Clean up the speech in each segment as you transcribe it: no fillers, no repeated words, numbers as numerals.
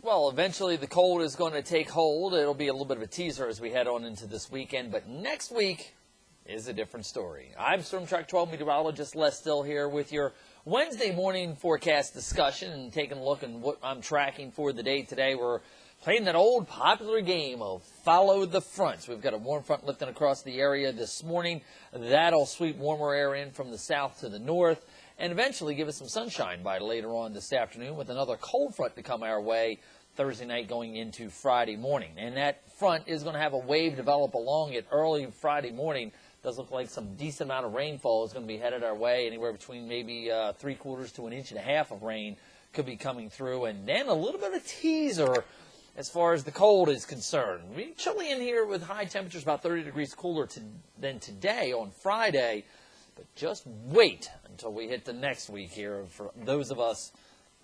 Well, eventually the cold is going to take hold. It'll be a little bit of a teaser as we head on into this weekend, but next week is a different story. I'm Storm Track 12 meteorologist Les Still here with your Wednesday morning forecast discussion and taking a look at what I'm tracking for the day today. We're playing that old popular game of follow the fronts. We've got a warm front lifting across the area this morning. That'll sweep warmer air in from the south to the north and eventually give us some sunshine by later on this afternoon with another cold front to come our way Thursday night going into Friday morning. And that front is going to have a wave develop along it early Friday morning. Does look like some decent amount of rainfall is going to be headed our way, anywhere between maybe 3/4 to 1.5 inches of rain could be coming through. And then a little bit of a teaser as far as the cold is concerned. We're chilly in here with high temperatures about 30 degrees cooler than today on Friday. But just wait until we hit the next week here. For those of us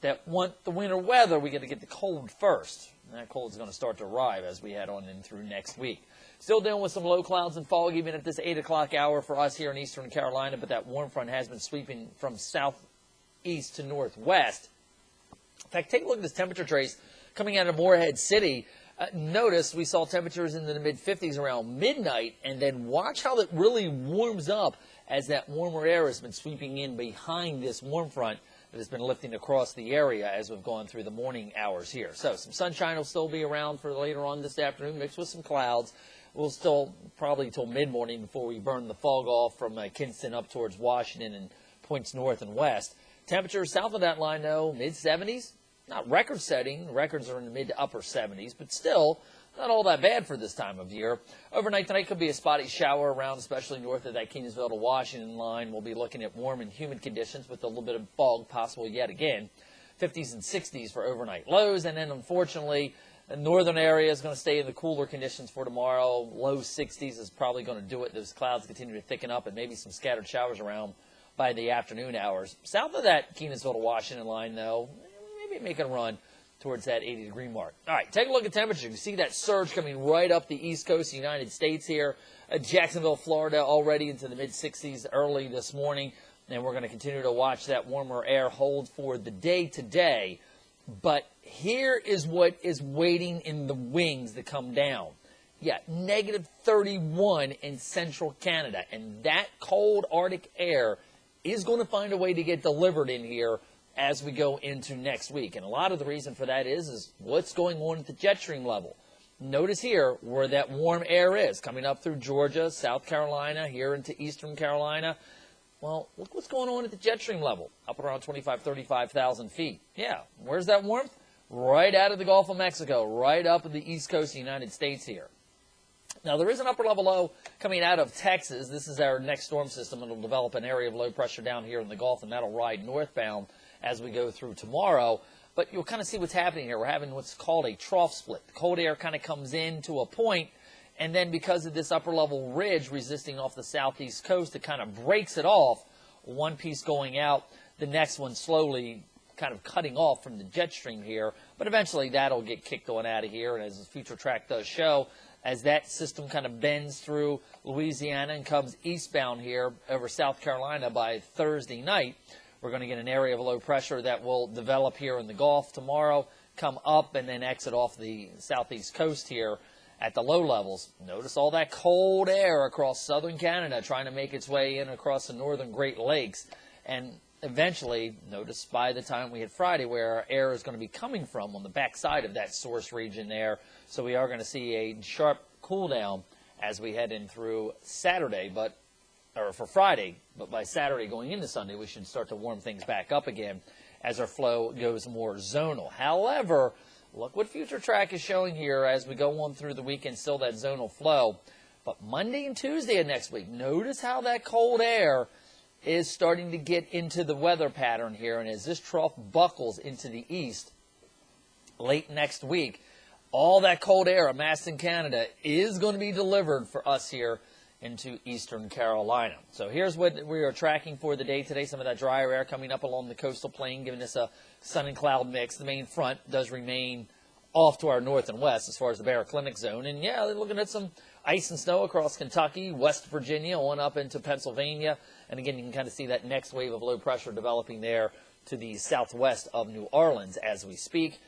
that want the winter weather, we got to get the cold first. And that cold is going to start to arrive as we head on in through next week. Still dealing with some low clouds and fog even at this 8 o'clock hour for us here in eastern Carolina, but that warm front has been sweeping from southeast to northwest. In fact, take a look at this temperature trace coming out of Morehead City. Notice we saw temperatures in the mid-50s around midnight, and then watch how it really warms up as that warmer air has been sweeping in behind this warm front that has been lifting across the area as we've gone through the morning hours here. So some sunshine will still be around for later on this afternoon, mixed with some clouds. We'll still probably till mid-morning before we burn the fog off from Kinston up towards Washington and points north and west. Temperatures south of that line, though, mid-70s. Not record-setting. Records are in the mid to upper 70s, but still not all that bad for this time of year. Overnight tonight could be a spotty shower around, especially north of that Kingsville to Washington line. We'll be looking at warm and humid conditions with a little bit of fog possible yet again. 50s and 60s for overnight lows, and then unfortunately the northern area is going to stay in the cooler conditions for tomorrow. Low 60s is probably going to do it. Those clouds continue to thicken up and maybe some scattered showers around by the afternoon hours. South of that Kenansville to Washington line, though, maybe making a run towards that 80-degree mark. All right, take a look at temperature. You can see that surge coming right up the east coast of the United States here. Jacksonville, Florida, already into the mid-60s early this morning. And we're going to continue to watch that warmer air hold for the day today. But here is what is waiting in the wings to come down. Yeah, negative 31 in central Canada. And that cold Arctic air is going to find a way to get delivered in here as we go into next week. And a lot of the reason for that is what's going on at the jet stream level. Notice here where that warm air is coming up through Georgia, South Carolina, here into eastern Carolina. Well, look what's going on at the jet stream level, up around 35,000 feet. Yeah, where's that warmth? Right out of the Gulf of Mexico, right up at the east coast of the United States here. Now, there is an upper level low coming out of Texas. This is our next storm system. It'll develop an area of low pressure down here in the Gulf, and that'll ride northbound as we go through tomorrow. But you'll kind of see what's happening here. We're having what's called a trough split. The cold air kind of comes in to a point, and then because of this upper level ridge resisting off the southeast coast, it kind of breaks it off. One piece going out, the next one slowly kind of cutting off from the jet stream here. But eventually that'll get kicked on out of here. And as the future track does show, as that system kind of bends through Louisiana and comes eastbound here over South Carolina by Thursday night, we're going to get an area of low pressure that will develop here in the Gulf tomorrow, come up, and then exit off the southeast coast here at the low levels. Notice all that cold air across southern Canada trying to make its way in across the northern Great Lakes. And eventually, notice by the time we hit Friday where our air is going to be coming from on the backside of that source region there. So we are going to see a sharp cool down as we head in through Saturday, or for Friday, but by Saturday going into Sunday, we should start to warm things back up again as our flow goes more zonal. However, look what future track is showing here as we go on through the weekend, still that zonal flow. But Monday and Tuesday of next week, notice how that cold air is starting to get into the weather pattern here. And as this trough buckles into the east late next week, all that cold air amassed in Canada is going to be delivered for us here into eastern Carolina. So here's what we are tracking for the day today. Some of that drier air coming up along the coastal plain, giving us a sun and cloud mix. The main front does remain off to our north and west as far as the baroclinic zone. And yeah, they're looking at some ice and snow across Kentucky, West Virginia, on up into Pennsylvania. And again, you can kind of see that next wave of low pressure developing there to the southwest of New Orleans as we speak.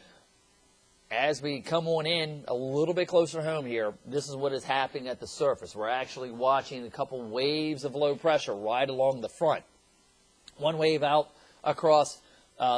as we come on in a little bit closer home here, this is what is happening at the surface. We're actually watching a couple waves of low pressure right along the front. One wave out across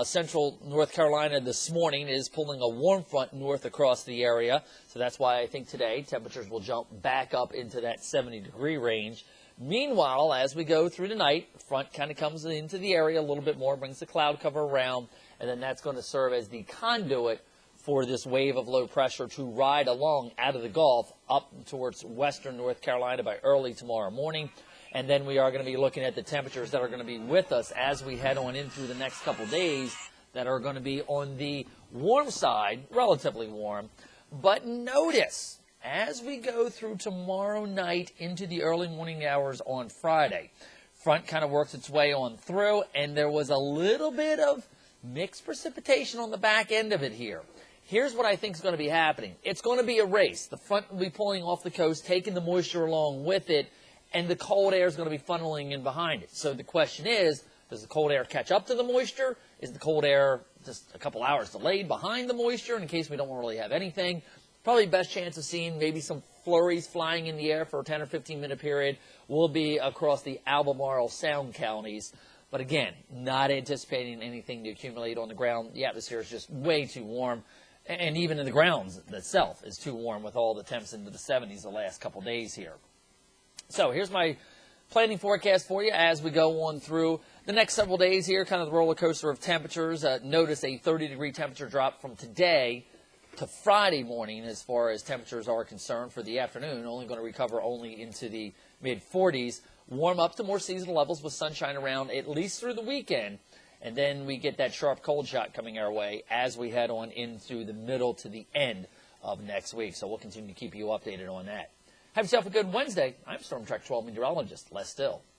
central North Carolina this morning is pulling a warm front north across the area. So that's why I think today temperatures will jump back up into that 70-degree range. Meanwhile, as we go through the night, front kind of comes into the area a little bit more, brings the cloud cover around, and then that's going to serve as the conduit for this wave of low pressure to ride along out of the Gulf up towards western North Carolina by early tomorrow morning. And then we are going to be looking at the temperatures that are going to be with us as we head on in through the next couple days that are going to be on the warm side, relatively warm. But notice, as we go through tomorrow night into the early morning hours on Friday, front kind of works its way on through, and there was a little bit of mixed precipitation on the back end of it here. Here's what I think is going to be happening. It's going to be a race. The front will be pulling off the coast, taking the moisture along with it, and the cold air is going to be funneling in behind it. So the question is, does the cold air catch up to the moisture? Is the cold air just a couple hours delayed behind the moisture in case we don't really have anything? Probably best chance of seeing maybe some flurries flying in the air for a 10 or 15-minute period will be across the Albemarle Sound counties. But again, not anticipating anything to accumulate on the ground. The atmosphere is just way too warm. And even in the grounds itself is too warm with all the temps into the 70s the last couple days here. So here's my planning forecast for you as we go on through the next several days here, kind of the roller coaster of temperatures. Notice a 30-degree temperature drop from today to Friday morning as far as temperatures are concerned for the afternoon. Only going to recover only into the mid-40s. Warm up to more seasonal levels with sunshine around at least through the weekend. And then we get that sharp cold shot coming our way as we head on into the middle to the end of next week. So we'll continue to keep you updated on that. Have yourself a good Wednesday. I'm Storm Track 12 meteorologist Les Still.